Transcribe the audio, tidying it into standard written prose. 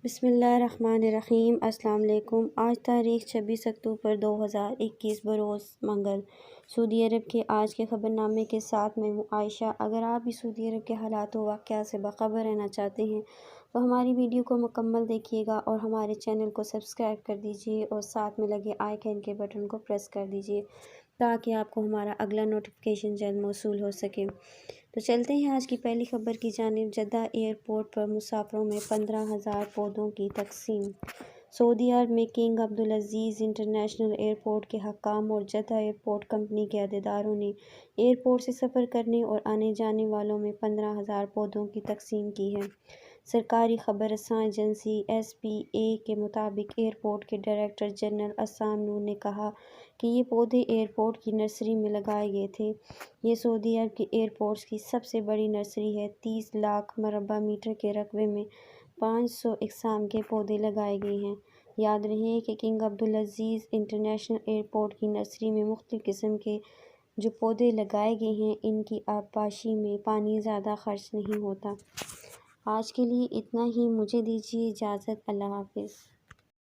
بسم اللہ الرحمن الرحیم۔ السلام علیکم۔ آج تاریخ 26 اکتوبر 2021 بروز منگل۔ سعودی عرب کے آج کے خبر نامے کے ساتھ میں ہوں عائشہ۔ اگر آپ بھی سعودی عرب کے حالات و واقعات سے باخبر رہنا چاہتے ہیں تو ہماری ویڈیو کو مکمل دیکھیے گا اور ہمارے چینل کو سبسکرائب کر دیجیے اور ساتھ میں لگے آئیکن کے بٹن کو پریس کر دیجیے تاکہ آپ کو ہمارا اگلا نوٹیفیکیشن جلد موصول ہو سکے۔ تو چلتے ہیں آج کی پہلی خبر کی جانب۔ جدہ ایئرپورٹ پر مسافروں میں 15,000 پودوں کی تقسیم۔ سعودی عرب میں کنگ عبدالعزیز انٹرنیشنل ایئرپورٹ کے حکام اور جدہ ایئرپورٹ کمپنی کے عہدیداروں نے ایئرپورٹ سے سفر کرنے اور آنے جانے والوں میں 15,000 پودوں کی تقسیم کی ہے۔ سرکاری خبر رساں ایجنسی ایس پی اے کے مطابق ایئرپورٹ کے ڈائریکٹر جنرل عصام نور نے کہا کہ یہ پودے ایئرپورٹ کی نرسری میں لگائے گئے تھے۔ یہ سعودی عرب کے ایئرپورٹس کی سب سے بڑی نرسری ہے۔ 30 لاکھ مربع میٹر کے رقبے میں 500 اقسام کے پودے لگائے گئے ہیں۔ یاد رہے کہ کنگ عبدالعزیز انٹرنیشنل ایئرپورٹ کی نرسری میں مختلف قسم کے جو پودے لگائے گئے ہیں ان کی آبپاشی میں پانی زیادہ خرچ نہیں ہوتا۔ آج کے لیے اتنا ہی، مجھے دیجیے اجازت۔ اللہ حافظ۔